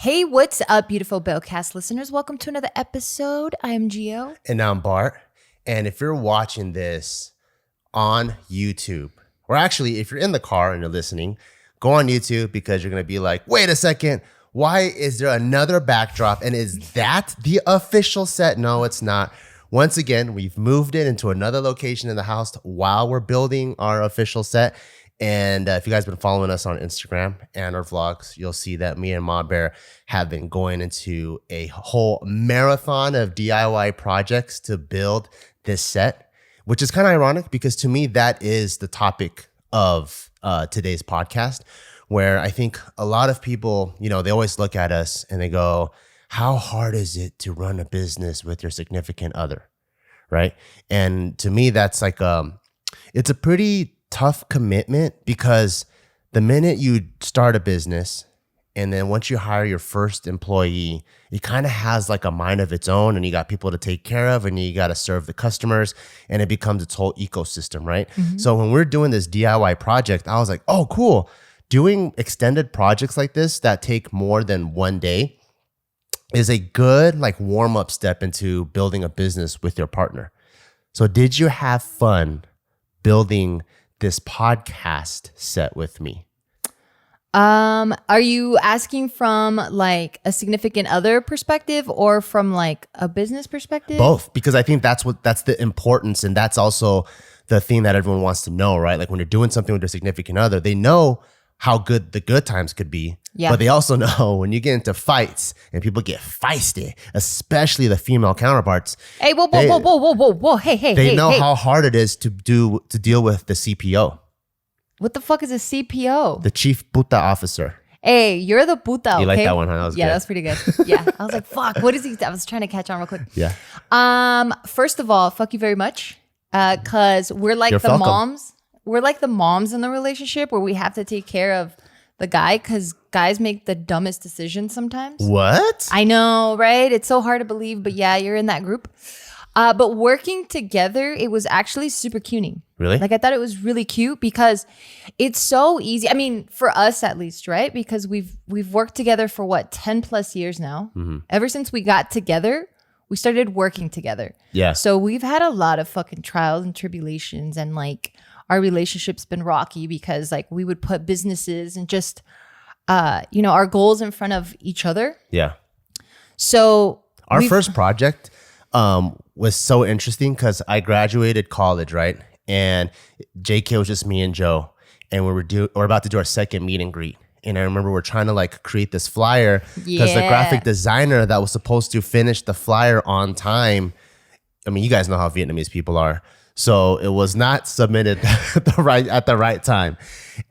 Hey, what's up, beautiful Bellcast listeners? Welcome to another episode. I'm Gio. And I'm Bart. And if you're watching this on YouTube, or actually if you're in the car and you're listening, go on YouTube because you're going to be like, wait a second, why is there another backdrop? And is that the official set? No, it's not. Once again, we've moved it into another location in the house while we're building our official set. And if you guys have been following us on Instagram and our vlogs, you'll see that me and Ma Bear have been going into a whole marathon of DIY projects to build this set, which is kind of ironic because to me, that is the topic of today's podcast, where I think a lot of people, you know, they always look at us and they go, how hard is it to run a business with your significant other, right? And to me, that's like, it's a pretty tough commitment because the minute you start a business and then once you hire your first employee, it kind of has like a mind of its own and you got people to take care of and you got to serve the customers and it becomes its whole ecosystem, right? Mm-hmm. So when we're doing this DIY project, I was like, oh, cool. Doing extended projects like this that take more than one day is a good like warm-up step into building a business with your partner. So did you have fun building this podcast set with me? Are you asking from like a significant other perspective or from like a business perspective? Both, because I think that's the importance, and that's also the thing that everyone wants to know, right? Like when you're doing something with your significant other, they know how good the good times could be, but they also know when you get into fights and people get feisty, especially the female counterparts. Hey, whoa, hey, they know how hard it is to deal with the CPO. What the fuck is a CPO? The chief puta officer. Hey, you're the puta. You okay? like that one, huh? That was good. That was pretty good. Yeah, I was like, fuck, what is he? I was trying to catch on real quick. Yeah. First of all, fuck you very much, because we're like moms. We're like the moms in the relationship where we have to take care of the guy because guys make the dumbest decisions sometimes. What? I know, right? It's so hard to believe, but yeah, you're in that group. But working together, it was actually super cutie. Really? Like I thought it was really cute because it's so easy. I mean, for us at least, right? Because we've worked together for what, 10 plus years now. Mm-hmm. Ever since we got together, we started working together. Yeah. So we've had a lot of fucking trials and tribulations and like our relationship's been rocky because like we would put businesses and just, our goals in front of each other. Yeah. So our first project was so interesting because I graduated college, right? And JK was just me and Joe, and we're about to do our second meet and greet. And I remember we're trying to like create this flyer because the graphic designer that was supposed to finish the flyer on time. I mean, you guys know how Vietnamese people are. So it was not submitted at the right time.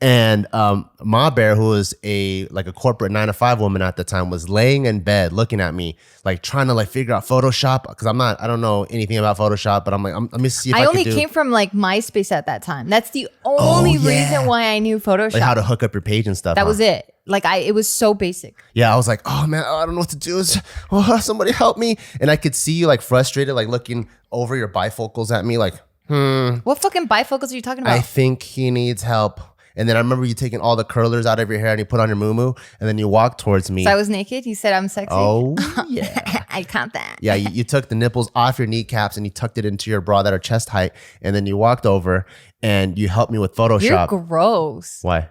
And Ma Bear, who was a corporate 9-to-5 woman at the time, was laying in bed looking at me, like trying to like figure out Photoshop because I don't know anything about Photoshop, but I'm like, let me see if I only came from like MySpace at that time. That's the only reason why I knew Photoshop. Like how to hook up your page and stuff. That was it. Like it was so basic. Yeah, I was like, oh man, I don't know what to do. Somebody help me. And I could see you like frustrated, like looking over your bifocals at me, like, What fucking bifocals are you talking about? I think he needs help. And then I remember you taking all the curlers out of your hair and you put on your muumuu and then you walked towards me. So I was naked? You said I'm sexy? Oh, yeah. I count that. Yeah, you took the nipples off your kneecaps and you tucked it into your bra that are chest height. And then you walked over and you helped me with Photoshop. You're gross. Why?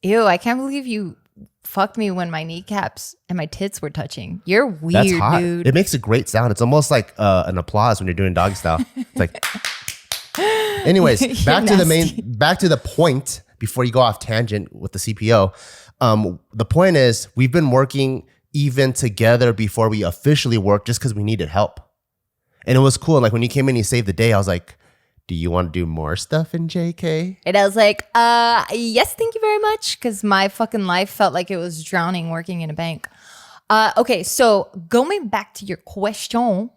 Ew, I can't believe you fucked me when my kneecaps and my tits were touching. You're weird, That's hot. dude. It makes a great sound. It's almost like an applause when you're doing doggy style. It's like... Anyways, back to the point before you go off tangent with the CPO. The point is we've been working even together before we officially worked just because we needed help. And it was cool. Like when you came in, you saved the day. I was like, do you want to do more stuff in JK? And I was like, yes, thank you very much. Because my fucking life felt like it was drowning working in a bank. Okay, so going back to your question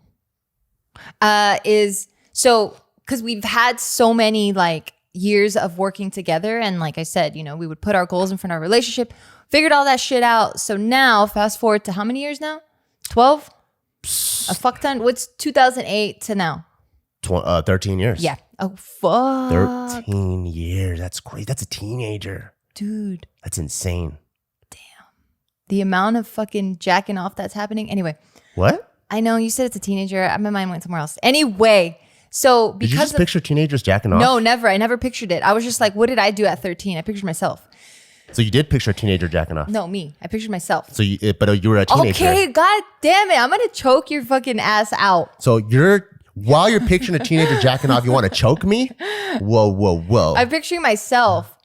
because we've had so many like years of working together. And like I said, we would put our goals in front of our relationship, figured all that shit out. So now fast forward to how many years now? 12? A fuck ton. What's 2008 to now? 13 years. Yeah. Oh, fuck. 13 years. That's great. That's a teenager. Dude. That's insane. Damn. the amount of fucking jacking off that's happening. Anyway. What? I know you said it's a teenager. My mind went somewhere else. Anyway. So because did you just picture teenagers jacking off? No, never. I never pictured it. I was just like, what did I do at 13? I pictured myself. So you did picture a teenager jacking off? No, me. I pictured myself. So but you were a teenager. Okay, god damn it. I'm going to choke your fucking ass out. So while you're picturing a teenager jacking off, you want to choke me? Whoa. I'm picturing myself.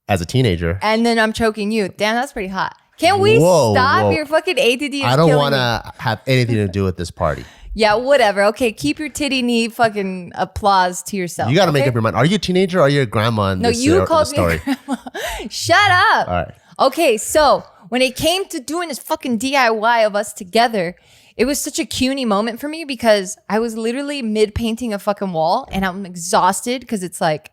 As a teenager. And then I'm choking you. Damn, that's pretty hot. Can we stop? Your fucking ADD is I don't want to have anything to do with this party. Yeah, whatever. Okay, keep your titty knee fucking applause to yourself. You got to make up your mind. Are you a teenager or are you a grandma in this you called story? Me grandma. Shut up. All right. Okay, so when it came to doing this fucking DIY of us together, it was such a CUNY moment for me because I was literally mid-painting a fucking wall and I'm exhausted because it's like,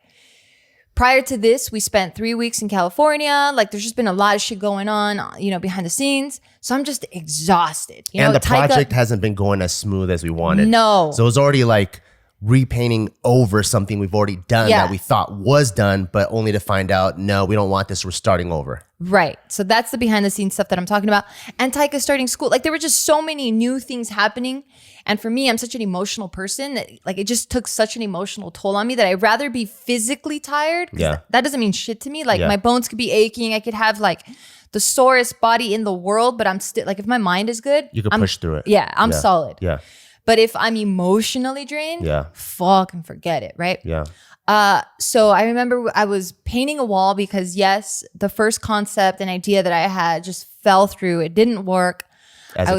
prior to this, we spent 3 weeks in California. Like, there's just been a lot of shit going on, behind the scenes. So I'm just exhausted. And the project hasn't been going as smooth as we wanted. No. So it was already like repainting over something we've already done that we thought was done, but only to find out, no, we don't want this. We're starting over. Right. So that's the behind the scenes stuff that I'm talking about. And Taika's starting school. Like, there were just so many new things happening. And for me, I'm such an emotional person that like it just took such an emotional toll on me that I'd rather be physically tired. Yeah. That doesn't mean shit to me. Like my bones could be aching. I could have like the sorest body in the world, but I'm still like, if my mind is good, you can push through it. Yeah. I'm solid. Yeah. But if I'm emotionally drained, fucking forget it. Right. Yeah. So I remember I was painting a wall because yes, the first concept and idea that I had just fell through. It didn't work. As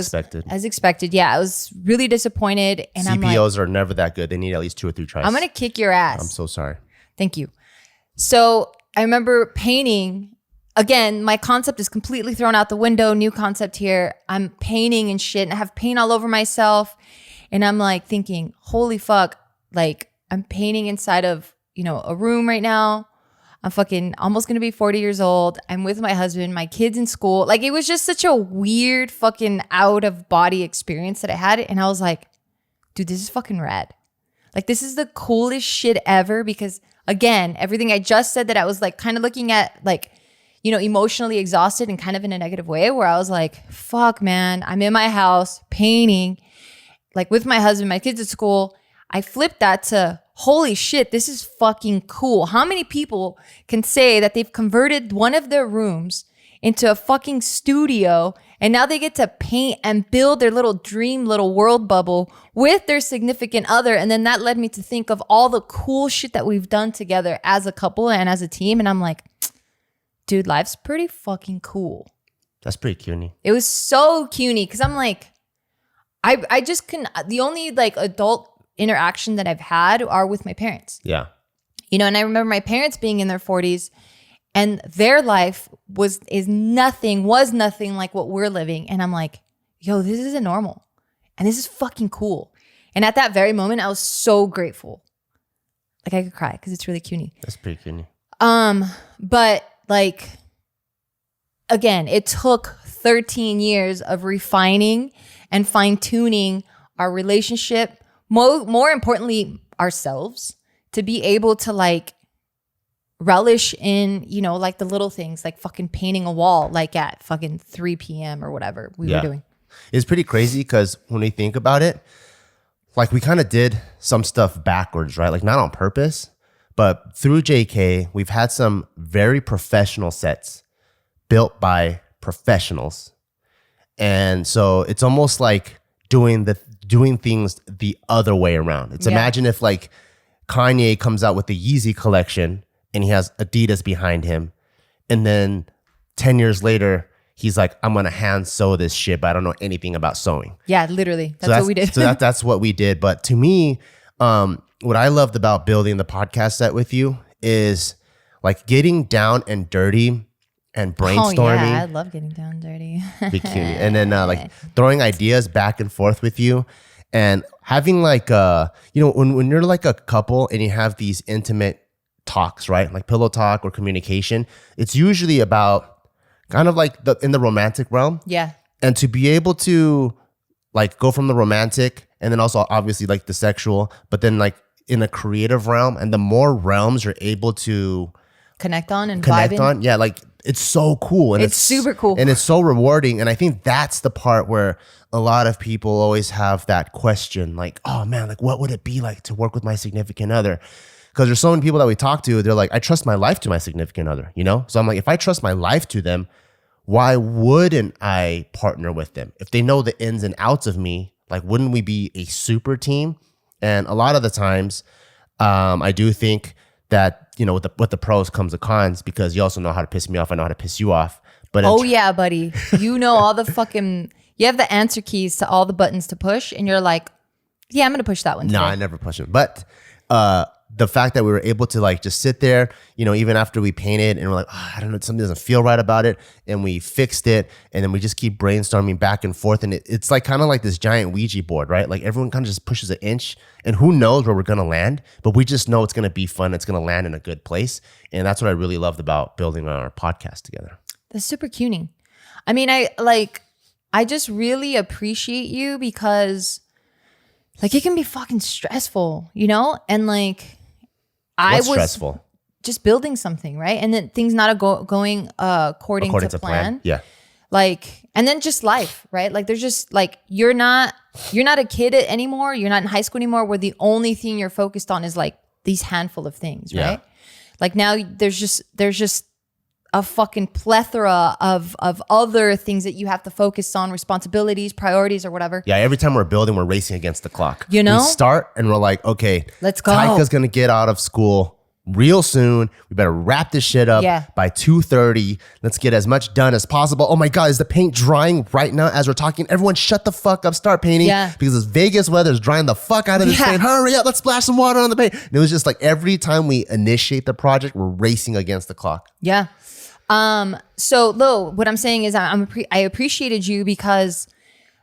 expected. Yeah. I was really disappointed. And CPOs are never that good. They need at least 2 or 3 tries. I'm going to kick your ass. I'm so sorry. Thank you. So I remember painting. Again, my concept is completely thrown out the window. New concept here. I'm painting and shit and I have paint all over myself. And I'm like thinking, holy fuck, like I'm painting inside of, a room right now. I'm fucking almost going to be 40 years old. I'm with my husband, my kids in school. Like it was just such a weird fucking out of body experience that I had. And I was like, dude, this is fucking rad. Like this is the coolest shit ever because again, everything I just said that I was like kind of looking at like, emotionally exhausted and kind of in a negative way where I was like, fuck man, I'm in my house painting like with my husband, my kids at school. I flipped that to holy shit, this is fucking cool. How many people can say that they've converted one of their rooms into a fucking studio and now they get to paint and build their little dream little world bubble with their significant other? And then that led me to think of all the cool shit that we've done together as a couple and as a team. And I'm like, dude, life's pretty fucking cool. That's pretty CUNY. It was so CUNY because I'm like, I just the only like adult interaction that I've had are with my parents. Yeah. And I remember my parents being in their 40s and their life was nothing like what we're living. And I'm like, yo, this isn't normal. And this is fucking cool. And at that very moment, I was so grateful. Like I could cry because it's really CUNY. That's pretty CUNY. But like, again, it took 13 years of refining and fine-tuning our relationship, more importantly, ourselves, to be able to like relish in, like the little things, like fucking painting a wall, like at fucking 3 p.m. or whatever we were doing. It's pretty crazy because when we think about it, like we kind of did some stuff backwards, right? Like not on purpose, but through JK, we've had some very professional sets built by professionals. And so it's almost like doing things the other way around. It's imagine if like Kanye comes out with the Yeezy collection and he has Adidas behind him. And then 10 years later, he's like, I'm going to hand sew this shit, but I don't know anything about sewing. Yeah, literally. That's what we did. So that's what we did. But to me, what I loved about building the podcast set with you is like getting down and dirty and brainstorming. Oh, yeah, I love getting down and dirty. And then like throwing ideas back and forth with you and having like, when you're like a couple and you have these intimate talks, right? Like pillow talk or communication, it's usually about kind of like in the romantic realm. Yeah. And to be able to like go from the romantic and then also obviously like the sexual, but then like in a creative realm, and the more realms you're able to connect on and connect vibe on, yeah, like it's so cool. And it's super cool. And it's so rewarding. And I think that's the part where a lot of people always have that question, like, oh man, like what would it be like to work with my significant other? Because there's so many people that we talk to, they're like, I trust my life to my significant other, you know? So I'm like, if I trust my life to them, why wouldn't I partner with them? If they know the ins and outs of me, like, wouldn't we be a super team? And a lot of the times, I do think that, you know, with the pros comes the cons, because you also know how to piss me off. I know how to piss you off. But yeah, buddy. You know all the fucking, you have the answer keys to all the buttons to push, and you're like, yeah, I'm going to push that one today. No, I never push it. But the fact that we were able to like just sit there, you know, even after we painted and we're like, oh, I don't know, something doesn't feel right about it. And we fixed it. And then we just keep brainstorming back and forth. And it's like kind of like this giant Ouija board, right? Like everyone kind of just pushes an inch, and who knows where we're going to land, but we just know it's going to be fun. It's going to land in a good place. And that's what I really loved about building our podcast together. That's super cuning. I mean, I just really appreciate you, because like it can be fucking stressful, you know? And like, What's stressful? Just building something, right? And then things not going according to plan. Yeah. Like, and then just life, right? Like there's just like, you're not a kid anymore. You're not in high school anymore, where the only thing you're focused on is like these handful of things, right? Yeah. Like now there's just a fucking plethora of other things that you have to focus on, responsibilities, priorities, or whatever. Yeah, every time we're building, we're racing against the clock. You know? We start and we're like, okay, let's go. Taika's going to get out of school real soon. We better wrap this shit up by 2:30. Let's get as much done as possible. Oh my God, is the paint drying right now as we're talking? Everyone shut the fuck up, start painting. Yeah. Because this Vegas weather is drying the fuck out of this paint. Hurry up, let's splash some water on the paint. And it was just like every time we initiate the project, we're racing against the clock. Yeah. So Lo, what I'm saying is I appreciated you, because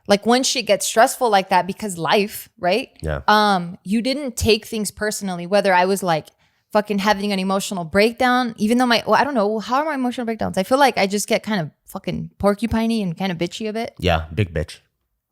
like when shit gets stressful like that, because life, right? Yeah. You didn't take things personally, whether I was like fucking having an emotional breakdown, even though I don't know, how are my emotional breakdowns? I feel like I just get kind of fucking porcupiney and kind of bitchy a bit. Yeah. Big bitch.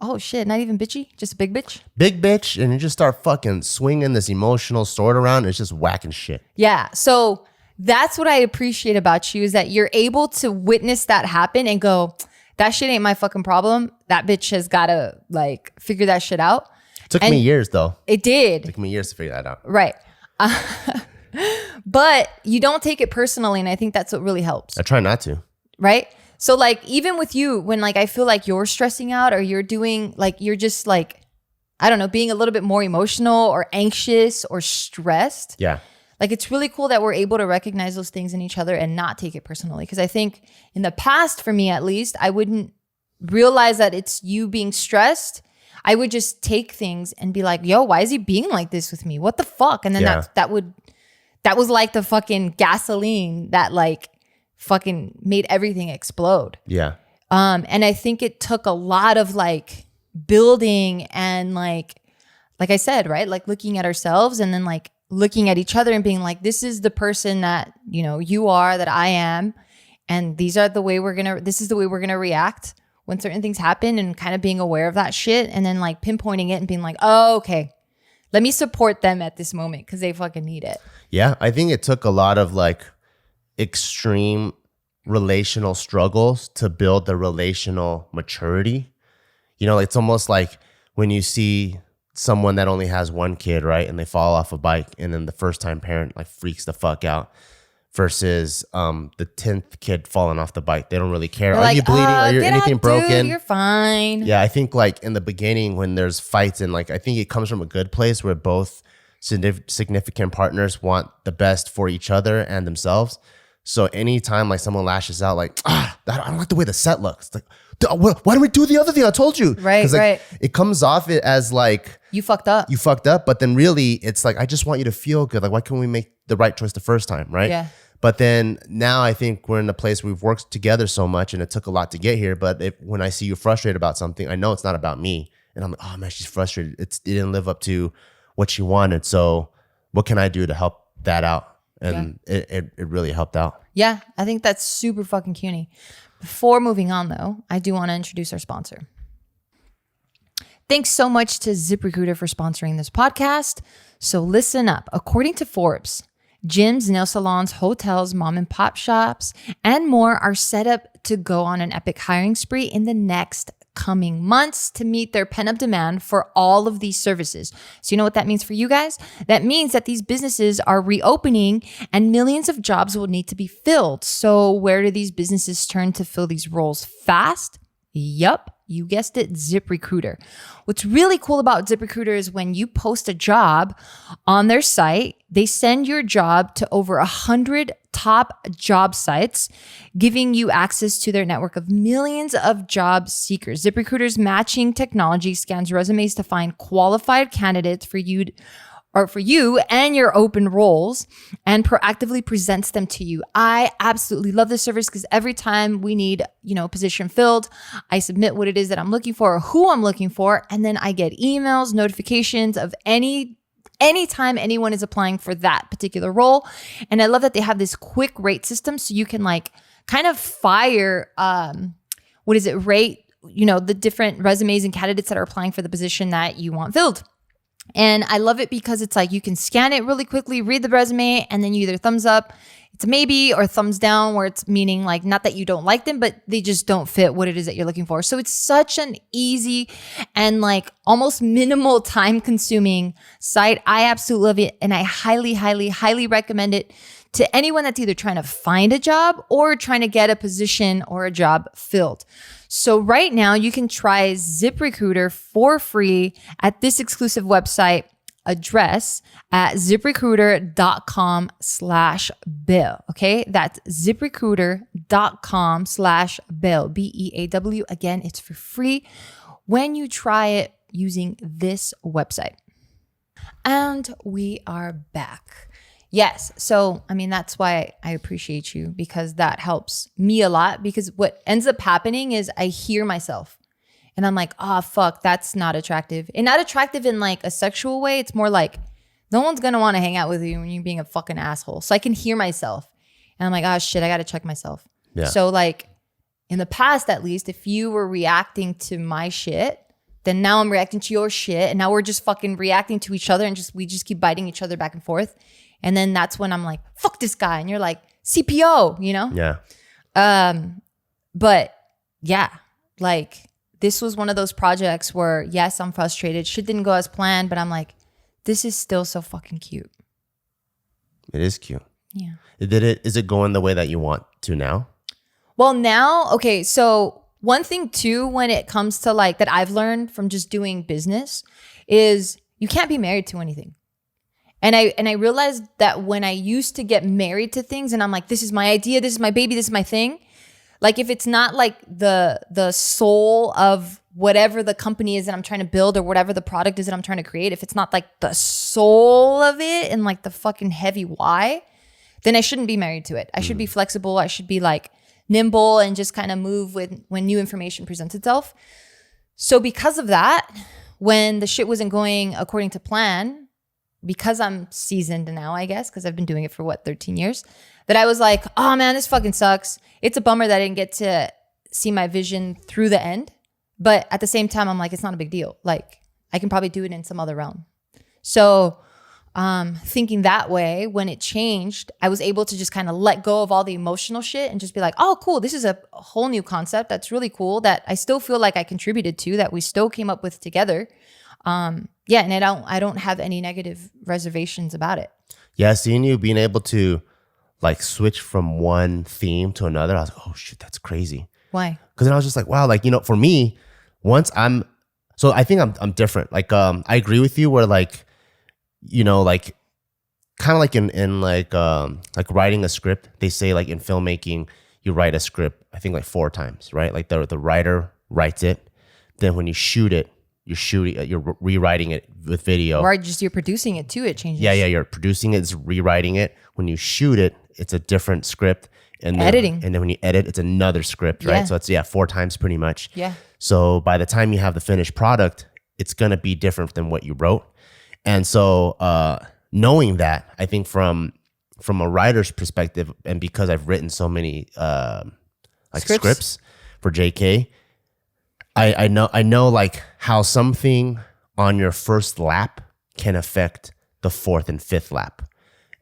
Oh shit. Not even bitchy, just a big bitch. Big bitch. And you just start fucking swinging this emotional sword around. And it's just whacking shit. Yeah. So that's what I appreciate about you, is that you're able to witness that happen and go, that shit ain't my fucking problem. That bitch has got to like figure that shit out. It took me years though. It did. It took me years to figure that out. Right. But you don't take it personally. And I think that's what really helps. I try not to. Right. So like, even with you, when like, I feel like you're stressing out, or you're doing like, you're just like, I don't know, being a little bit more emotional or anxious or stressed. Yeah. Like, it's really cool that we're able to recognize those things in each other and not take it personally. Because I think in the past, for me at least, I wouldn't realize that it's you being stressed. I would just take things and be like, yo, why is he being like this with me? What the fuck? And then that was like the fucking gasoline that like fucking made everything explode. Yeah. And I think it took a lot of like building and like I said, right? Like looking at ourselves and then like looking at each other and being like, this is the person that, you know, you are, that I am. And this is the way we're going to react when certain things happen, and kind of being aware of that shit. And then like pinpointing it and being like, oh, okay, let me support them at this moment, because they fucking need it. Yeah. I think it took a lot of like extreme relational struggles to build the relational maturity. You know, it's almost like when you see someone that only has one kid, right? And they fall off a bike, and then the first time parent like freaks the fuck out, versus the 10th kid falling off the bike. They don't really care. They're Are like, you bleeding? Are you anything broken? Dude, you're fine. Yeah, I think like in the beginning when there's fights, and like I think it comes from a good place where both significant partners want the best for each other and themselves. So anytime like someone lashes out like, I don't like the way the set looks. It's like, why don't we do the other thing I told you? Right, like, right. It comes off it as like, you fucked up. But then really it's like, I just want you to feel good. Like, why can't we make the right choice the first time, right? Yeah. But then now I think we're in a place where we've worked together so much, and it took a lot to get here. But when I see you frustrated about something, I know it's not about me. And I'm like, oh man, she's frustrated. It didn't live up to what she wanted. So what can I do to help that out? And it really helped out. Yeah, I think that's super fucking cuny. Before moving on though, I do want to introduce our sponsor. Thanks so much to ZipRecruiter for sponsoring this podcast. So listen up. According to Forbes, Gyms, nail salons, hotels, mom and pop shops, and more are set up to go on an epic hiring spree in the next coming months to meet their pent-up demand for all of these services. So you know what that means for you guys? That means that these businesses are reopening and millions of jobs will need to be filled. So where do these businesses turn to fill these roles fast? Yup, you guessed it, ZipRecruiter. What's really cool about ZipRecruiter is when you post a job on their site, they send your job to over 100 top job sites, giving you access to their network of millions of job seekers. ZipRecruiter's matching technology scans resumes to find qualified candidates for you and your open roles and proactively presents them to you. I absolutely love this service because every time we need, a position filled, I submit what it is that I'm looking for or who I'm looking for, and then I get emails, notifications of anytime anyone is applying for that particular role. And I love that they have this quick rate system so you can kind of fire rate, the different resumes and candidates that are applying for the position that you want filled. And I love it because it's you can scan it really quickly, read the resume, and then you either thumbs up, it's a maybe, or thumbs down, where it's meaning not that you don't like them, but they just don't fit what it is that you're looking for. So it's such an easy and almost minimal time consuming site. I absolutely love it. And I highly, highly, highly recommend it to anyone that's either trying to find a job or trying to get a position or a job filled. So right now you can try ZipRecruiter for free at this exclusive website address at ZipRecruiter.com/Bill. Okay. That's ZipRecruiter.com/Bill, BEAW. Again, it's for free when you try it using this website. And we are back. Yes. So, that's why I appreciate you, because that helps me a lot, because what ends up happening is I hear myself and I'm like, oh, fuck, that's not attractive. And not attractive in a sexual way. It's more no one's going to want to hang out with you when you're being a fucking asshole. So I can hear myself and I'm like, oh shit, I got to check myself. Yeah. So in the past, at least, if you were reacting to my shit, then now I'm reacting to your shit. And now we're just fucking reacting to each other and we just keep biting each other back and forth. And then that's when I'm like, fuck this guy. And you're like, CPO, Yeah. But yeah, this was one of those projects where, yes, I'm frustrated. Shit didn't go as planned, but I'm like, this is still so fucking cute. It is cute. Yeah. Is it going the way that you want to now? Well, now, okay. So one thing too, when it comes to that I've learned from just doing business is you can't be married to anything. And I realized that when I used to get married to things and I'm like, this is my idea, this is my baby, this is my thing. If it's not the soul of whatever the company is that I'm trying to build or whatever the product is that I'm trying to create, if it's not the soul of it and the fucking heavy why, then I shouldn't be married to it. I should be flexible. I should be nimble and just kind of move when new information presents itself. So because of that, when the shit wasn't going according to plan, because I'm seasoned now, I guess, because I've been doing it for 13 years, that I was like, oh man, this fucking sucks. It's a bummer that I didn't get to see my vision through the end. But at the same time, I'm like, it's not a big deal. I can probably do it in some other realm. So thinking that way, when it changed, I was able to just kind of let go of all the emotional shit and just be like, oh, cool. This is a whole new concept. That's really cool, that I still feel like I contributed to, that we still came up with together. Yeah, and I don't have any negative reservations about it. Yeah, seeing you being able to switch from one theme to another, I was like, oh shit, that's crazy. Why? Because then I was just like, wow, for me, once I think I'm different. I agree with you where kind of in writing a script, they say in filmmaking, you write a script, I think 4 times, right? The writer writes it, then when you shoot it, you're rewriting it with video. Or you're producing it too, it changes. Yeah, you're producing it, it's rewriting it. When you shoot it, it's a different script. And then, editing. And then when you edit, it's another script, right? Yeah. So it's 4 times pretty much. Yeah. So by the time you have the finished product, it's gonna be different than what you wrote. And so knowing that, I think from a writer's perspective, and because I've written so many scripts for JK, I know how something on your first lap can affect the 4th and 5th lap.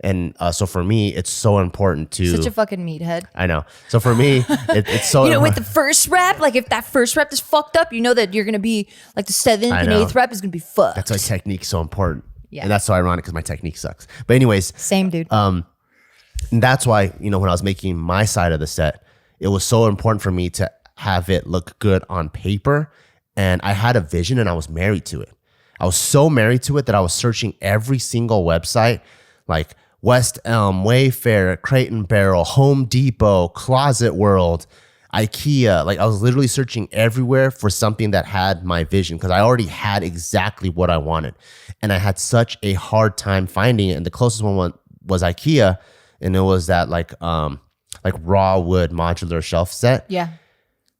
And so for me, it's so important to... Such a fucking meathead. I know. So for me, it's so... You know, with the first rep, like if that first rep is fucked up, you know that you're going to be like the 7th and 8th rep is going to be fucked. That's why technique's so important. Yeah. And that's so ironic because my technique sucks. But anyways... Same, dude. And that's why, you know, when I was making my side of the set, it was so important for me to have it look good on paper. And I had a vision and I was married to it. I was so married to it that I was searching every single website, like West Elm, Wayfair, Crate and Barrel, Home Depot, Closet World, IKEA. Like I was literally searching everywhere for something that had my vision because I already had exactly what I wanted. And I had such a hard time finding it. And the closest one was IKEA. And it was that like raw wood modular shelf set. Yeah.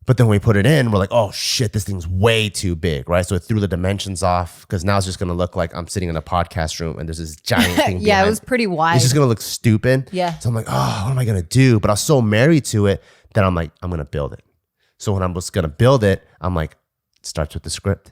But then when we put it in, we're like, oh shit, this thing's way too big, right? So it threw the dimensions off because now it's just gonna look like I'm sitting in a podcast room and there's this giant thing. Yeah, it was pretty wide. It's just gonna look stupid. Yeah. So I'm like, oh, what am I gonna do? But I was so married to it that I'm like, I'm gonna build it. So when I was gonna build it, I'm like, it starts with the script.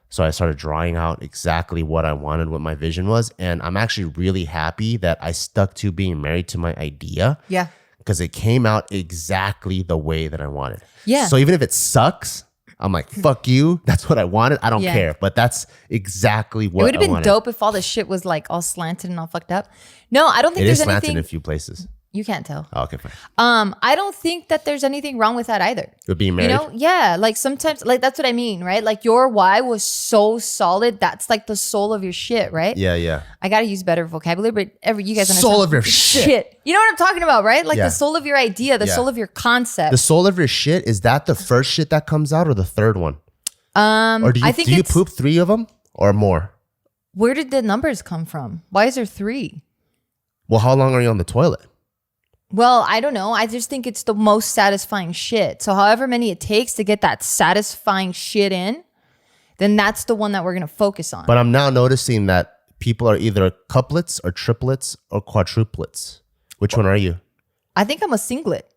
So I started drawing out exactly what I wanted, what my vision was. And I'm actually really happy that I stuck to being married to my idea. Yeah. Because it came out exactly the way that I wanted. Yeah. So even if it sucks, I'm like, fuck you. That's what I wanted. I don't care. But that's exactly what I wanted. It would have been dope if all the shit was like all slanted and all fucked up. No, I don't think there's anything. It is slanted in a few places. You can't tell. Oh, okay, fine. I don't think that there's anything wrong with that either. With being married? You know? Yeah. Like sometimes, like that's what I mean, right? Like your why was so solid. That's like the soul of your shit, right? Yeah, yeah. I got to use better vocabulary, but you guys understand. Soul of your shit. You know what I'm talking about, right? Like the soul of your idea, the soul of your concept. The soul of your shit, is that the first shit that comes out or the third one? Or do you poop 3 of them or more? Where did the numbers come from? Why is there 3? Well, how long are you on the toilet? Well, I don't know. I just think it's the most satisfying shit. So however many it takes to get that satisfying shit in, then that's the one that we're going to focus on. But I'm now noticing that people are either couplets or triplets or quadruplets. Which one are you? I think I'm a singlet.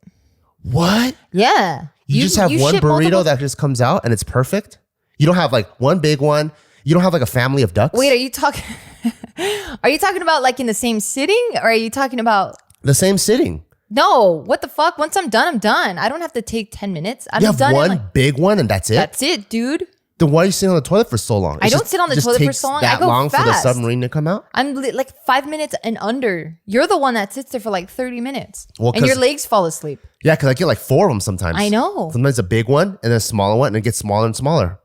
What? Yeah. You just have one burrito that just comes out and it's perfect? You don't have like one big one? You don't have like a family of ducks? Wait, are you talking about like in the same sitting, or are you talking about the same sitting? No, what the fuck? Once I'm done, I'm done. I don't have to take 10 minutes. You have one big one and that's it? That's it, dude. Then why are you sitting on the toilet for so long? I don't sit on the toilet for so long. I go long fast. For the submarine to come out? I'm like 5 minutes and under. You're the one that sits there for like 30 minutes. And your legs fall asleep. Yeah, because I get like 4 of them sometimes. I know. Sometimes a big one and then a smaller one and it gets smaller and smaller.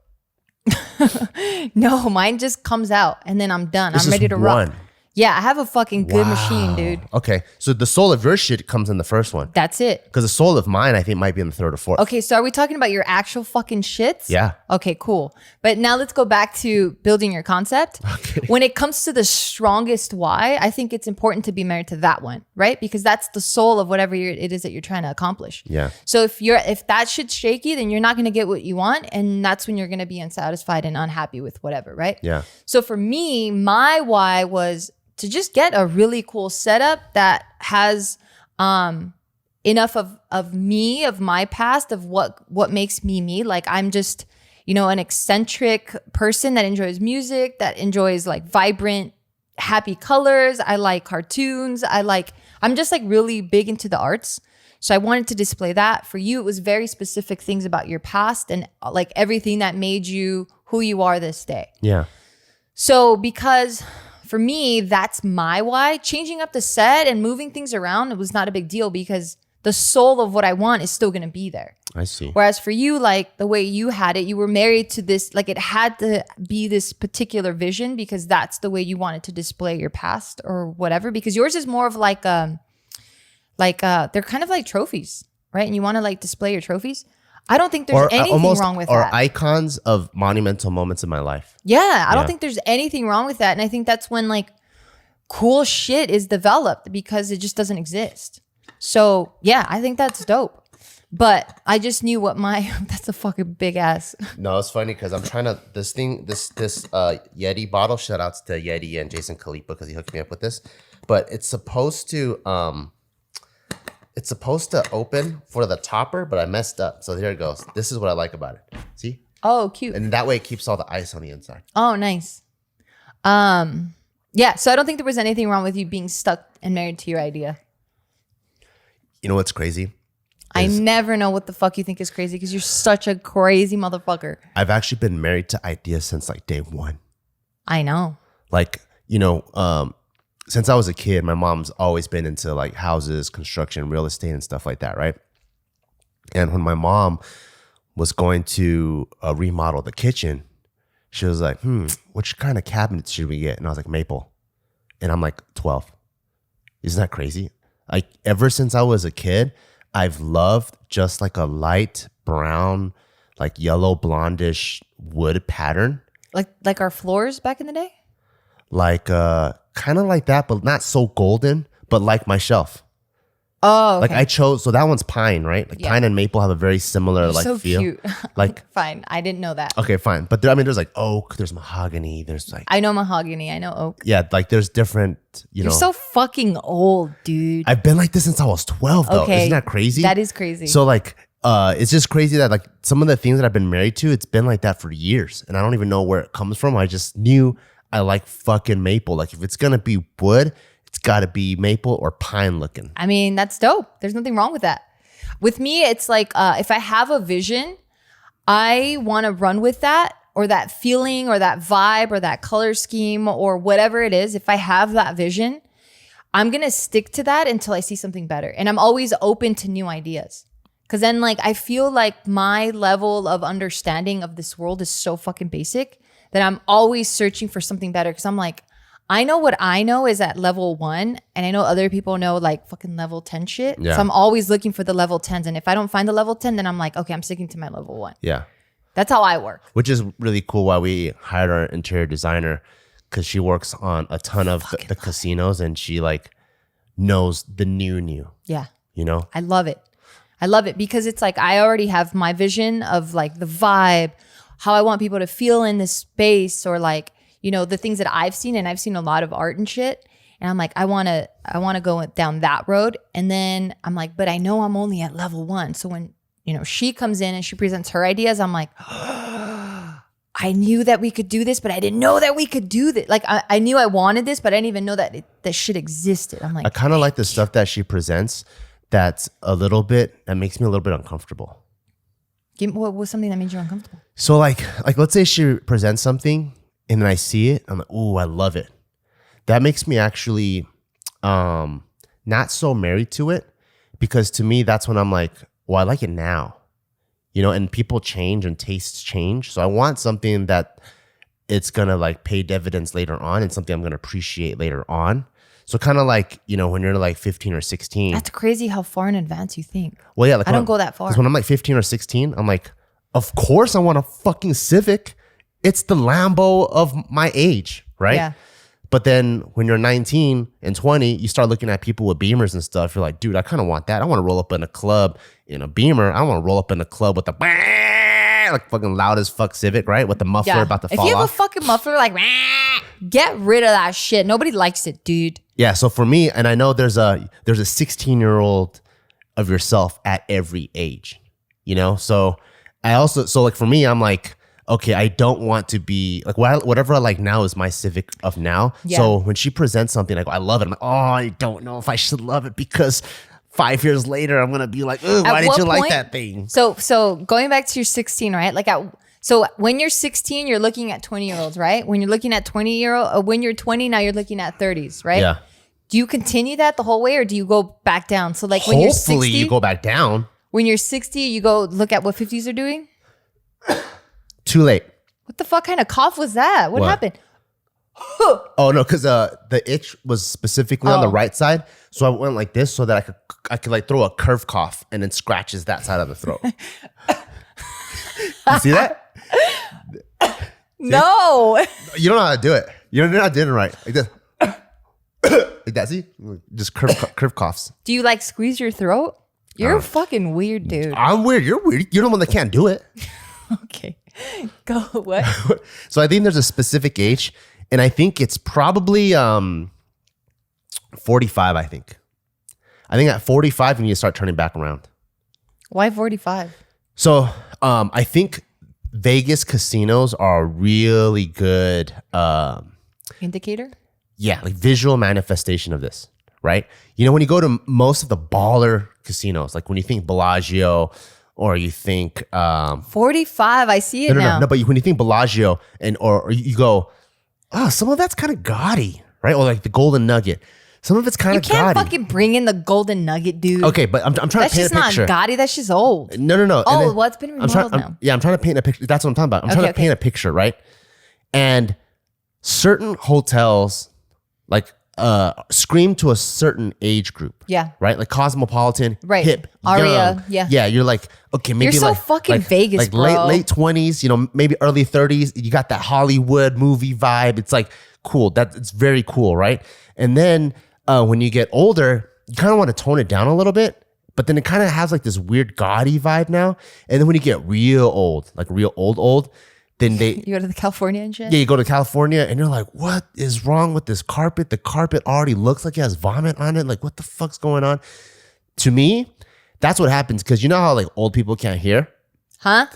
No, mine just comes out and then I'm done. I'm ready to rock. Yeah, I have a fucking good machine, dude. Okay, so the soul of your shit comes in the first one. That's it. Because the soul of mine, I think, might be in the 3rd or 4th. Okay, so are we talking about your actual fucking shits? Yeah. Okay, cool. But now let's go back to building your concept. Okay. When it comes to the strongest why, I think it's important to be married to that one, right? Because that's the soul of whatever it is that you're trying to accomplish. Yeah. So if that shit's shaky, then you're not going to get what you want, and that's when you're going to be unsatisfied and unhappy with whatever, right? Yeah. So for me, my why was to just get a really cool setup that has enough of me, of my past, of what makes me. Like I'm just, an eccentric person that enjoys music, that enjoys like vibrant, happy colors. I like cartoons. I'm just like really big into the arts. So I wanted to display that. For you, it was very specific things about your past and like everything that made you who you are this day. Yeah. So because for me, that's my why. Changing up the set and moving things around, it was not a big deal because the soul of what I want is still going to be there. I see. Whereas for you, like the way you had it, you were married to this, like it had to be this particular vision because that's the way you wanted to display your past or whatever. Because yours is more of like they're kind of like trophies, right? And you want to like display your trophies. I don't think there's anything wrong with that. Or icons of monumental moments in my life. Yeah, I don't think there's anything wrong with that. And I think that's when like cool shit is developed because it just doesn't exist. So yeah, I think that's dope. But I just knew what that's a fucking big ass. No, it's funny because I'm trying to, this Yeti bottle, shout outs to Yeti and Jason Kalipa because he hooked me up with this. But it's supposed to open for the topper, but I messed up. So here it goes. This is what I like about it. See? Oh, cute. And that way it keeps all the ice on the inside. Oh, nice. Yeah, so I don't think there was anything wrong with you being stuck and married to your idea. You know what's crazy? I never know what the fuck you think is crazy because you're such a crazy motherfucker. I've actually been married to ideas since like day one. I know. Like, since I was a kid, my mom's always been into like houses, construction, real estate and stuff like that, right? And when my mom was going to remodel the kitchen, she was like, which kind of cabinets should we get? And I was like, maple. And I'm like, 12. Isn't that crazy? Like ever since I was a kid, I've loved just like a light brown, like yellow blondish wood pattern. Like our floors back in the day? Like kind of like that, but not so golden, but like my shelf. Oh, okay. Like I chose, so that one's pine, right? Like pine and maple have a very similar You're like so feel. Cute. Like fine, I didn't know that. Okay, fine. But there's like oak, there's mahogany, there's like I know mahogany, I know oak. yeah, like there's different, You're so fucking old, dude. I've been like this since I was 12 though. Okay. Isn't that crazy? That is crazy. So like it's just crazy that like some of the things that I've been married to, it's been like that for years. And I don't even know where it comes from. I just knew I like fucking maple. Like if it's gonna be wood, it's got to be maple or pine looking. I mean, that's dope. There's nothing wrong with that. With me, it's like if I have a vision, I want to run with that or that feeling or that vibe or that color scheme or whatever it is. If I have that vision, I'm going to stick to that until I see something better. And I'm always open to new ideas. Because then like I feel like my level of understanding of this world is so fucking basic that I'm always searching for something better. Because I'm like, I know what I know is at level 1, and I know other people know like fucking level 10 shit. Yeah. So I'm always looking for the level 10s. And if I don't find the level 10, then I'm like, okay, I'm sticking to my level 1. Yeah. That's how I work. Which is really cool why we hired our interior designer, because she works on a ton of the casinos and she like knows the new. Yeah. You know? I love it. I love it because it's like I already have my vision of like the vibe, how I want people to feel in this space, or like, the things that I've seen, and I've seen a lot of art and shit. And I'm like, I want to go down that road. And then I'm like, but I know I'm only at level 1. So when, she comes in and she presents her ideas, I'm like, I knew that we could do this, but I didn't know that we could do this. Like I knew I wanted this, but I didn't even know that that shit existed. I'm like, I kind of like the stuff that she presents that makes me a little bit uncomfortable. What was something that made you uncomfortable? So like let's say she presents something and then I see it, I'm like, ooh, I love it. That makes me actually not so married to it, because to me, that's when I'm like, well, I like it now, and people change and tastes change. So I want something that it's going to like pay dividends later on and something I'm going to appreciate later on. So kind of like, when you're like 15 or 16. That's crazy how far in advance you think. Well, yeah. Like I don't go that far. Because when I'm like 15 or 16, I'm like, of course I want a fucking Civic. It's the Lambo of my age, right? Yeah. But then when you're 19 and 20, you start looking at people with Beamers and stuff. You're like, dude, I kind of want that. I want to roll up in a club in a Beamer. I want to roll up in a club with the like fucking loud as fuck Civic, right? With the muffler about to fall off. If you have a fucking muffler, like, get rid of that shit. Nobody likes it, dude. Yeah. So for me, and I know there's a 16-year-old of yourself at every age, So like for me, I'm like, okay, I don't want to be like whatever I like now is my Civic of now. Yeah. So when she presents something like, I love it, I'm like, oh, I don't know if I should love it, because 5 years later I'm gonna be like, why did you like that thing? So going back to your 16, right? So when you're 16, you're looking at 20-year-olds, right? When you're looking at 20-year-old, when you're 20, now you're looking at 30s, right? Yeah. Do you continue that the whole way, or do you go back down? So like when you're 60, hopefully you go back down. When you're 60, you go look at what 50s are doing. Too late. What the fuck kind of cough was that? What happened? Oh no, because the itch was specifically on the right side, so I went like this so that I could like throw a curve cough and then scratches that side of the throat. You see that? No. You don't know how to do it. You're not doing it right. Like this. Like that. See, just curve coughs. Do you like squeeze your throat? You're fucking weird, dude. I'm weird. You're weird. You're the one that can't do it. Okay. Go. What? So I think there's a specific age, and I think it's probably 45, I think. At 45 you need to start turning back around. Why 45? So I think Vegas casinos are a really good indicator. Yeah, like visual manifestation of this, right? You know, when you go to most of the baller casinos, like when you think Bellagio or you think 45, I see it now. No, but when you think Bellagio or you go, oh, some of that's kind of gaudy, right? Or like the Golden Nugget. Some of it's kind of gaudy. You can't fucking bring in the Golden Nugget, dude. Okay, but I'm trying to paint a picture. That's just not gaudy. That's just old. No. Oh, well, it's been remodeled now. I'm trying to paint a picture. That's what I'm talking about. I'm trying to paint a picture, right? And certain hotels, like, scream to a certain age group. Yeah. Right? Like Cosmopolitan, right. hip, Aria, young. Yeah, you're like, okay, maybe you're so like fucking Vegas, like bro. late 20s, you know, maybe early 30s. You got that Hollywood movie vibe. It's like cool. It's very cool, right? And then when you get older, you kind of want to tone it down a little bit, but then it kind of has like this weird gaudy vibe now. And then when you get real old, like real old, then you go to the California and shit? Yeah, you go to California and you're like, what is wrong with this carpet? The carpet already looks like it has vomit on it. Like, what the fuck's going on? To me, that's what happens, because you know how like old people can't hear? Huh?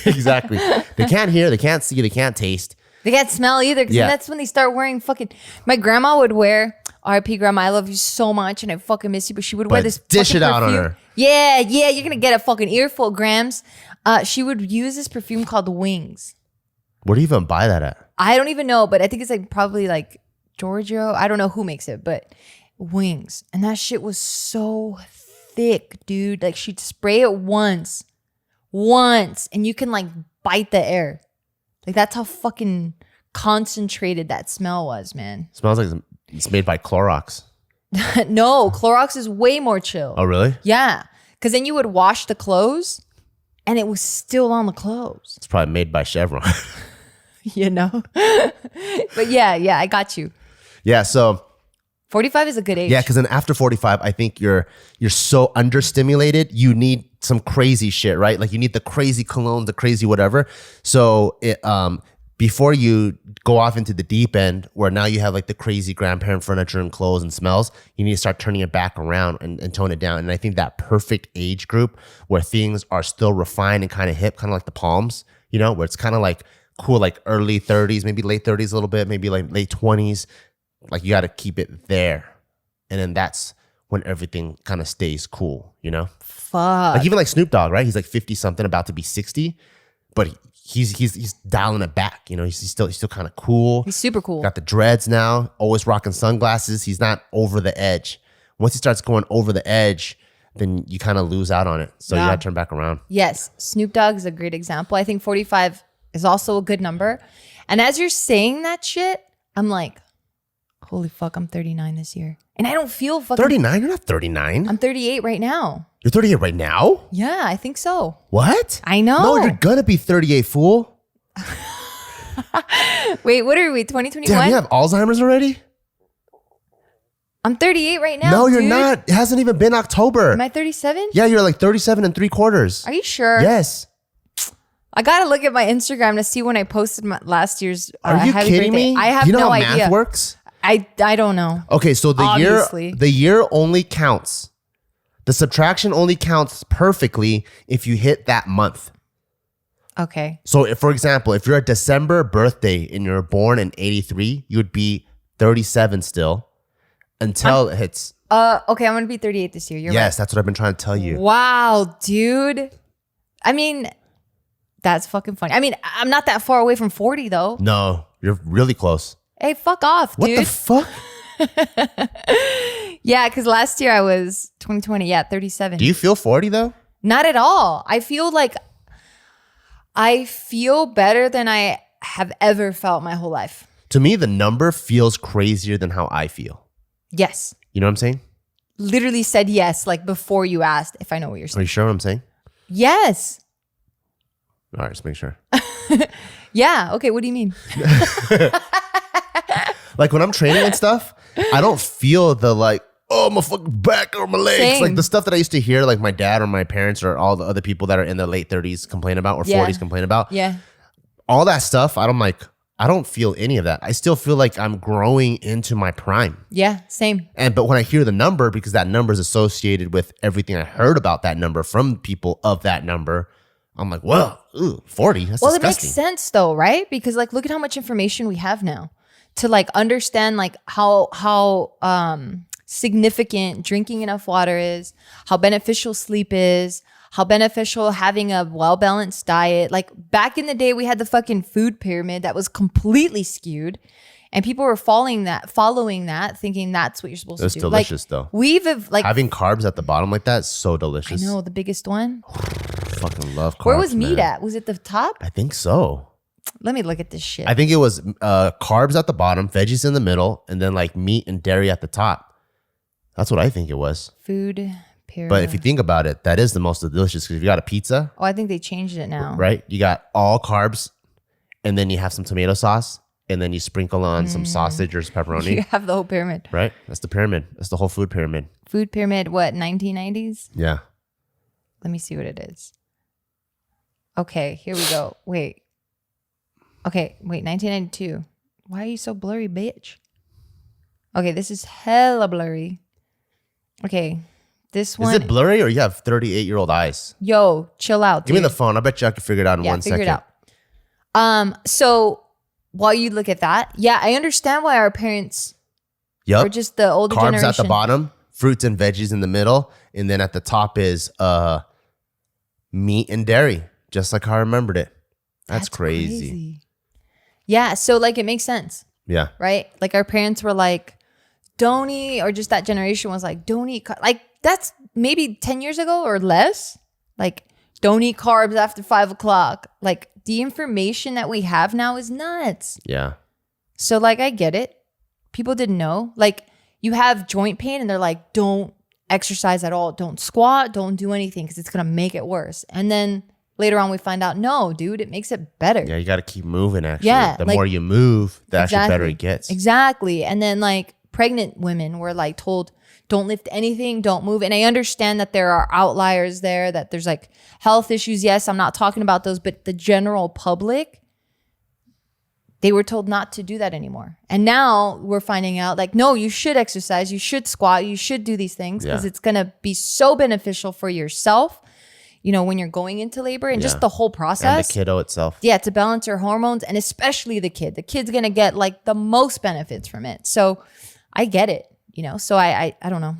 Exactly. They can't hear, they can't see, they can't taste. They can't smell either, because that's when they start wearing fucking... My grandma would wear... RP grandma, I love you so much and I fucking miss you, but she would wear this dish it perfume. out on her. Yeah, you're gonna get a fucking earful, Grams. She would use this perfume called Wings. Where do you even buy that at? I don't even know, but I think it's like probably like Giorgio. I don't know who makes it, but Wings. And that shit was so thick, dude. Like she'd spray it once, and you can like bite the air. Like that's how fucking concentrated that smell was, man. Smells like it's made by Clorox. No, Clorox is way more chill. Oh, really? Yeah. Because then you would wash the clothes and it was still on the clothes. It's probably made by Chevron. You know? But yeah, I got you. Yeah, so 45 is a good age. Yeah, because then after 45, I think you're so understimulated, you need some crazy shit, right? Like you need the crazy cologne, the crazy whatever. So before you go off into the deep end where now you have like the crazy grandparent furniture and clothes and smells, you need to start turning it back around and tone it down. And I think that perfect age group where things are still refined and kind of hip, kind of like the Palms, you know, where it's kind of like cool, like early 30s, maybe late 30s a little bit, maybe like late 20s. Like you got to keep it there. And then that's when everything kind of stays cool, you know? Fuck. Like even like Snoop Dogg, right? He's like 50 something, about to be 60, but he's dialing it back, you know? He's still kind of cool. He's super cool. Got the dreads now, always rocking sunglasses. He's not over the edge. Once he starts going over the edge, then you kind of lose out on it. So you got to turn back around. Yes. Snoop Dogg is a great example. I think 45 is also a good number. And as you're saying that shit, I'm like, holy fuck, I'm 39 this year. And I don't feel fucking... 39? You're not 39. I'm 38 right now. You're 38 right now? Yeah, I think so. What? I know. No, you're gonna be 38, fool. Wait, what are we, 2021? Damn, you have Alzheimer's already? I'm 38 right now, No, you're dude. not. It hasn't even been October. Am I 37? Yeah, you're like 37 3/4. Are you sure? Yes. I gotta look at my Instagram to see when I posted my last year's Are you happy kidding birthday. me? I have Do you know no how idea. math works? I don't know. Okay, so Obviously. the year only counts. The subtraction only counts perfectly if you hit that month. Okay. So if, for example, if you're a December birthday and you're born in 83, you would be 37 still until it hits. Okay, I'm gonna be 38 this year. You're Yes, that's what I've been trying to tell you. Wow, dude. I mean, that's fucking funny. I mean, I'm not that far away from 40 though. No, you're really close. Hey, fuck off, What dude. the fuck? Yeah, because last year I was 2020. Yeah, 37. Do you feel 40 though? Not at all. I feel better than I have ever felt my whole life. To me, the number feels crazier than how I feel. Yes. You know what I'm saying? Literally said yes, like before you asked if I know what you're Are saying. you sure what I'm saying? Yes. All right, just make sure. Yeah. Okay. What do you mean? Like when I'm training and stuff, I don't feel the like, oh, my fucking back or my legs. Same. Like the stuff that I used to hear, like my dad or my parents or all the other people that are in their late 30s complain about or 40s complain about. Yeah. All that stuff, I don't feel any of that. I still feel like I'm growing into my prime. Yeah. Same. But when I hear the number, because that number is associated with everything I heard about that number from people of that number, I'm like, well, 40, that's Well, disgusting. it makes sense though, right? Because like, look at how much information we have now. to like understand like how significant drinking enough water is, how beneficial sleep is, how beneficial having a well-balanced diet. Like back in the day, we had the fucking food pyramid that was completely skewed. And people were following that, thinking that's what you're supposed to do. It's delicious though. We've like having carbs at the bottom like that is so delicious. I know, the biggest one. Fucking love carbs. Where was meat man. at? Was it the top? I think so. Let me look at this shit. I think it was carbs at the bottom, veggies in the middle, and then like meat and dairy at the top. That's what I think it was. Food pyramid. But if you think about it, that is the most delicious because if you got a pizza. Oh, I think they changed it now. Right? You got all carbs, and then you have some tomato sauce, and then you sprinkle on some sausage or pepperoni. You have the whole pyramid. Right? That's the pyramid. That's the whole food pyramid. Food pyramid, what, 1990s? Yeah. Let me see what it is. Okay, here we go. Wait, 1992. Why are you so blurry, bitch? Okay, this is hella blurry. Okay, this one. Is it blurry or you have 38-year-old eyes? Yo, chill out, dude. Give me the phone. I bet you I can figure it out in 1 second. Figure it out. So while you look at that, yeah, I understand why our parents or just the older Carbs generation. at the bottom, fruits and veggies in the middle, and then at the top is meat and dairy, just like how I remembered it. That's crazy. Yeah, so like it makes sense. Yeah. Right? Like our parents were like, don't eat, or just that generation was like, don't eat. Like that's maybe 10 years ago or less. Like, don't eat carbs after 5 o'clock. Like the information that we have now is nuts. Yeah. So like, I get it. People didn't know. Like you have joint pain and they're like, don't exercise at all. Don't squat. Don't do anything because it's going to make it worse. And then later on we find out, no, dude, it makes it better. Yeah, you got to keep moving actually. Yeah, the like, more you move, the actually better it gets. Exactly. And then like pregnant women were like told, don't lift anything, don't move. And I understand that there are outliers there, that there's like health issues. Yes, I'm not talking about those, but the general public, they were told not to do that anymore. And now we're finding out like, no, you should exercise, you should squat, you should do these things because it's going to be so beneficial for yourself, you know, when you're going into labor and just the whole process. And the kiddo itself. Yeah, to balance your hormones and especially the kid. The kid's going to get like the most benefits from it. So I get it, you know? So I don't know.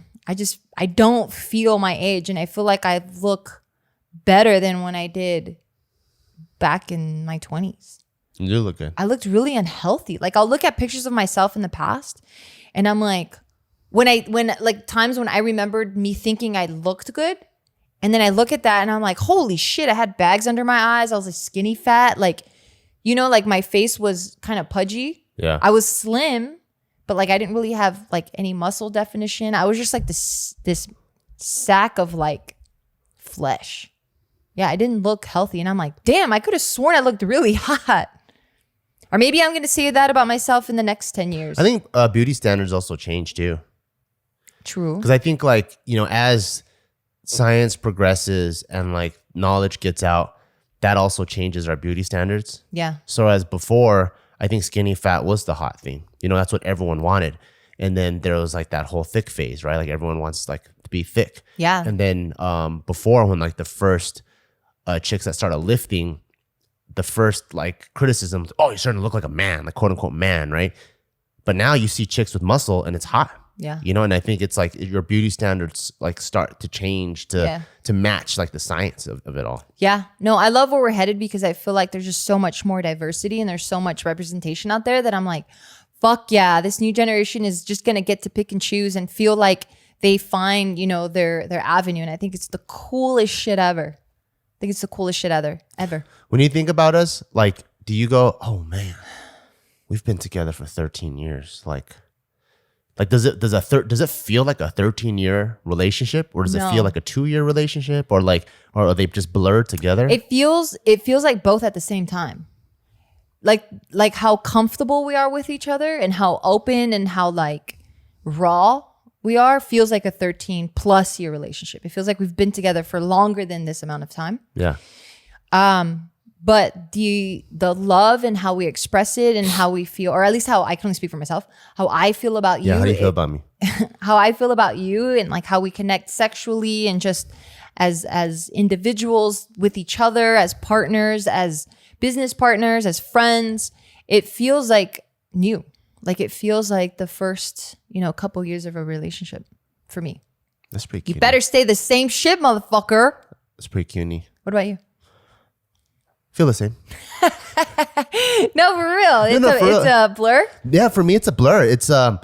I don't feel my age and I feel like I look better than when I did back in my 20s. You do look good. I looked really unhealthy. Like I'll look at pictures of myself in the past and I'm like, when like times when I remembered me thinking I looked good and then I look at that and I'm like, holy shit, I had bags under my eyes. I was like skinny fat. Like, you know, like my face was kind of pudgy. Yeah. I was slim, but like I didn't really have like any muscle definition. I was just like this sack of like flesh. Yeah, I didn't look healthy. And I'm like, damn, I could have sworn I looked really hot. Or maybe I'm going to say that about myself in the next 10 years. I think beauty standards also change too. True. Because I think like, you know, as science progresses and like knowledge gets out, that also changes our beauty standards. Yeah. So as before, I think skinny fat was the hot thing. You know, that's what everyone wanted. And then there was like that whole thick phase, right? Like everyone wants like to be thick. Yeah. And then before when like the first chicks that started lifting, the first like criticism, oh, you're starting to look like a man, like quote unquote man, right? But now you see chicks with muscle and it's hot. Yeah. You know, and I think it's like your beauty standards like start to change to match like the science of it all. Yeah. No, I love where we're headed because I feel like there's just so much more diversity and there's so much representation out there that I'm like, fuck yeah, this new generation is just going to get to pick and choose and feel like they find, you know, their avenue. And I think it's the coolest shit ever. I think it's the coolest shit ever. When you think about us, like, do you go, oh man, we've been together for 13 years. Like does it feel like a 13-year relationship, or does it feel like a 2-year relationship, or are they just blurred together? It feels like both at the same time. Like how comfortable we are with each other and how open and how like raw we are feels like a 13+ year relationship. It feels like we've been together for longer than this amount of time. Yeah. But the love and how we express it and how we feel, or at least how I can only speak for myself, how I feel about you. Yeah, how do you feel about me? How I feel about you and like how we connect sexually and just as individuals with each other, as partners, as business partners, as friends. It feels like new. Like it feels like the first, couple years of a relationship for me. That's pretty You cute. better stay the same shit, motherfucker. That's pretty cutie. What about you? Feel the same. No, for real. It's a blur. Yeah, for me, it's a blur. It's, like.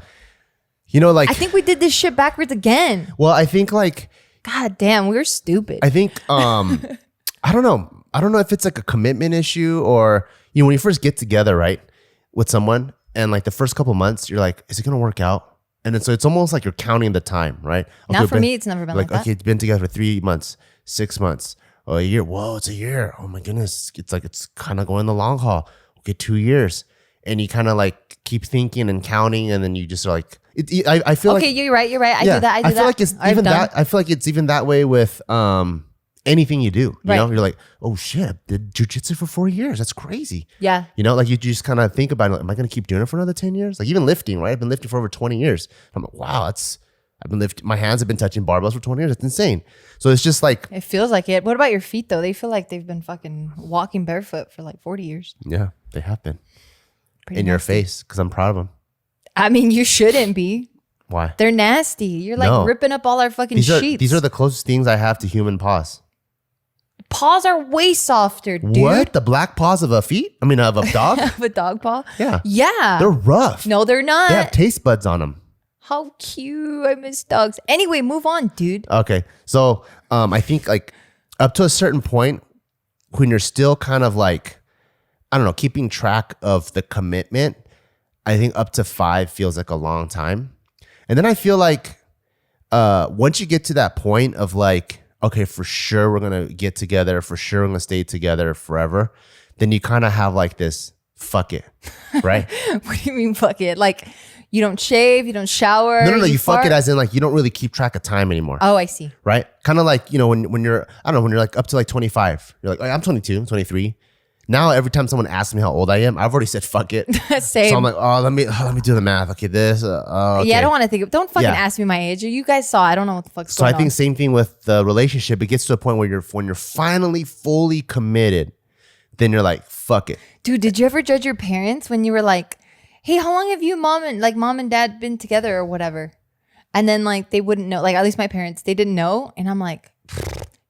I think we did this shit backwards again. Well, I think like. God damn, we're stupid. I think, I don't know. I don't know if it's like a commitment issue or, when you first get together, right, with someone and like the first couple months, you're like, is it going to work out? And then so it's almost like you're counting the time, right? Okay, Not for me, it's never been like that. Okay, it's been together for 3 months, 6 months, a year. Whoa, it's a year. Oh my goodness. It's like, it's kind of going the long haul. Okay, 2 years. And you kind of like keep thinking and counting. And then you just are like, I feel like. Okay, you're right. I do that. I feel like it's even that. I feel like it's even that way with anything you do. You know, you're like, oh shit, I did jujitsu for 4 years. That's crazy. Yeah. Like you just kind of think about it. Like, am I going to keep doing it for another 10 years? Like even lifting, right? I've been lifting for over 20 years. I'm like, wow, I've been lifting. My hands have been touching barbells for 20 years. That's insane. So it's just like. It feels like it. What about your feet though? They feel like they've been fucking walking barefoot for like 40 years. Yeah, they have been. Pretty in nasty. Your face, because I'm proud of them. I mean, you shouldn't be. Why? They're nasty. You're like ripping up all our fucking sheets. These are the closest things I have to human paws. Paws are way softer, dude. What? The black paws of a feet? I mean, of a dog? Of a dog paw? Yeah. Yeah. They're rough. No, they're not. They have taste buds on them. How cute. I miss dogs. Anyway, move on, dude. Okay. So I think like up to a certain point, when you're still kind of like, I don't know, keeping track of the commitment, I think up to 5 feels like a long time. And then I feel like once you get to that point of like, okay, for sure we're going to get together, for sure we're going to stay together forever, then you kind of have like this, fuck it, right? What do you mean fuck it? Like you don't shave, you don't shower? No, you fuck fart? it as in like you don't really keep track of time anymore. Oh, I see. Right? Kind of like, when you're, I don't know, when you're like up to like 25, you're like, I'm 22, I'm 23. Now, every time someone asks me how old I am, I've already said fuck it. Same. So I'm like, let me do the math. Okay, this. Okay. Yeah, I don't want to think of. Don't fucking ask me my age. You guys saw. I don't know what the fuck's going on. So I think same thing with the relationship. It gets to a point where when you're finally fully committed, then you're like, fuck it. Dude, did you ever judge your parents when you were like, hey, how long have you mom and dad been together or whatever? And then like they wouldn't know. Like at least my parents, they didn't know. And I'm like,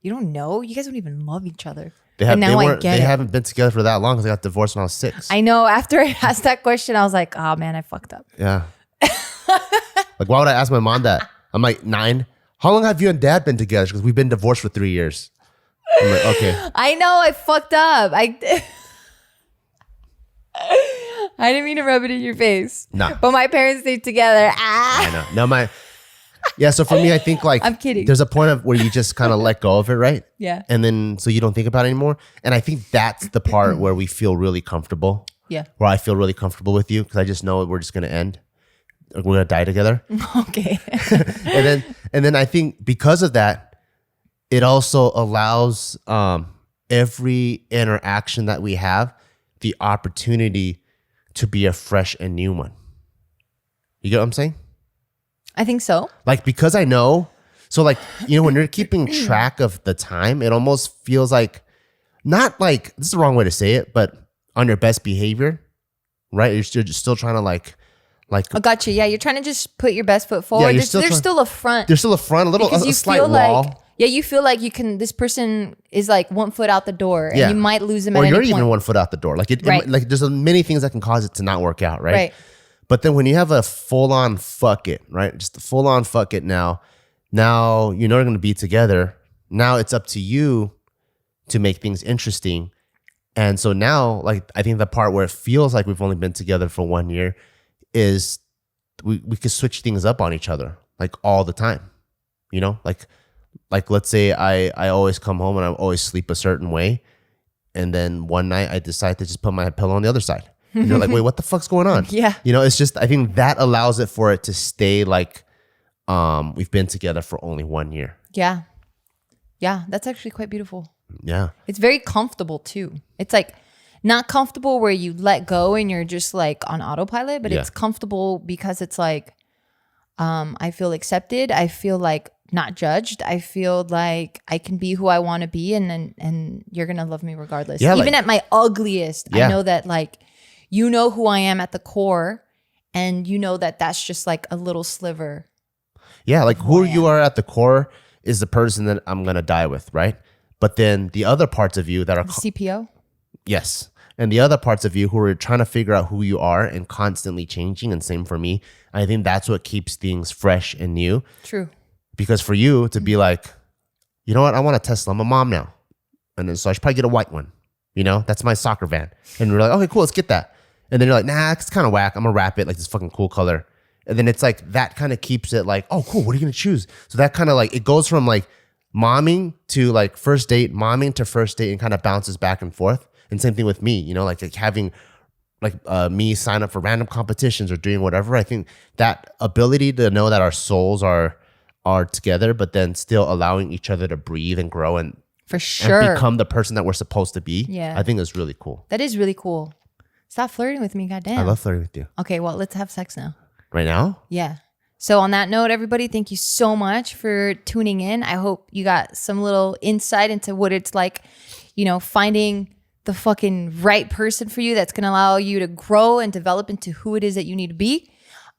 you don't know? You guys don't even love each other. They haven't been together for that long because they got divorced when I was 6. I know. After I asked that question, I was like, oh man, I fucked up. Yeah. Like, why would I ask my mom that? I'm like, 9. How long have you and dad been together? Because we've been divorced for 3 years. I'm like, okay. I know. I fucked up. I didn't mean to rub it in your face. No. But my parents stayed together. I know. No, yeah, so for me, I think like I'm kidding. There's a point of where you just kind of let go of it, right? Yeah. And then so you don't think about it anymore. And I think that's the part where we feel really comfortable. Yeah. Where I feel really comfortable with you because I just know we're just gonna end. We're gonna die together. Okay. and then I think because of that, it also allows every interaction that we have the opportunity to be a fresh and new one. You get what I'm saying? I think so. Like, because I know, so like, when you're keeping track of the time, it almost feels like, not like, this is the wrong way to say it, but on your best behavior, right? You're still trying to like. I got you. Yeah, you're trying to just put your best foot forward. Yeah, there's still a front. There's still a front, a slight wall. Like, yeah, you feel like this person is like 1 foot out the door and you might lose them at any point. Or you're you're even 1 foot out the door. Like, like there's many things that can cause it to not work out, right? Right. But then when you have a full-on fuck it, right? Just a full-on fuck it now you're not going to be together. Now it's up to you to make things interesting. And so now, like, I think the part where it feels like we've only been together for 1 year is we could switch things up on each other, like all the time. Like let's say I always come home and I always sleep a certain way. And then one night I decide to just put my pillow on the other side. And you're like, wait, what the fuck's going on? Yeah. It's just, I think that allows it for it to stay like we've been together for only 1 year. Yeah. Yeah, that's actually quite beautiful. Yeah. It's very comfortable too. It's like not comfortable where you let go and you're just like on autopilot, but it's comfortable because it's like I feel accepted. I feel like not judged. I feel like I can be who I want to be and you're going to love me regardless. Yeah, even at my ugliest, I know that like you know who I am at the core And you know that that's just like a little sliver. Yeah, like who you are at the core is the person that I'm going to die with, right? But then the other parts of you that are... CPO? Yes. And the other parts of you who are trying to figure out who you are and constantly changing, and same for me, I think that's what keeps things fresh and new. True. Because for you to be like, you know what, I want a Tesla, I'm a mom now. And then so I should probably get a white one. You know, that's my soccer van. And we're like, okay, cool, let's get that. And then you're like, nah, it's kind of whack. I'm going to wrap it like this fucking cool color. And then it's like, that kind of keeps it like, oh, cool, what are you going to choose? So that kind of like, it goes from like momming to like first date, momming to first date, and kind of bounces back and forth. And same thing with me, you know, like having like me sign up for random competitions or doing whatever. I think that ability to know that our souls are together, but then still allowing each other to breathe and grow and for sure and become the person that we're supposed to be. Yeah. I think is really cool. That is really cool. Stop flirting with me, goddamn. I love flirting with you. Okay, well, let's have sex now. Right now? Yeah. So on that note, everybody, thank you so much for tuning in. I hope you got some little insight into what it's like, you know, finding the fucking right person for you that's going to allow you to grow and develop into who it is that you need to be,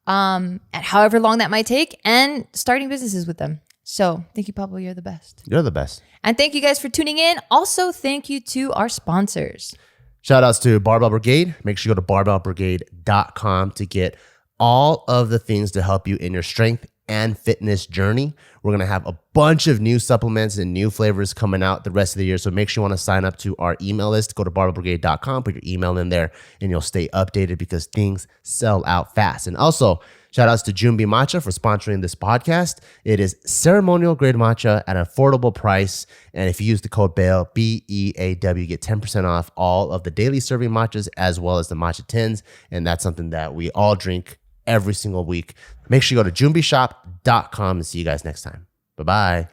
at however long that might take, and starting businesses with them. So thank you, Pablo. You're the best. You're the best. And thank you guys for tuning in. Also, thank you to our sponsors. Shout outs to Barbell Brigade. Make sure you go to barbellbrigade.com to get all of the things to help you in your strength and fitness journey. We're going to have a bunch of new supplements and new flavors coming out the rest of the year. So make sure you want to sign up to our email list. Go to barbellbrigade.com, put your email in there, and you'll stay updated because things sell out fast. And also, shout outs to Jumbi Matcha for sponsoring this podcast. It is ceremonial grade matcha at an affordable price. And if you use the code BEAW, BEAW, you get 10% off all of the daily serving matchas as well as the matcha tins. And that's something that we all drink every single week. Make sure you go to jumbishop.com and see you guys next time. Bye-bye.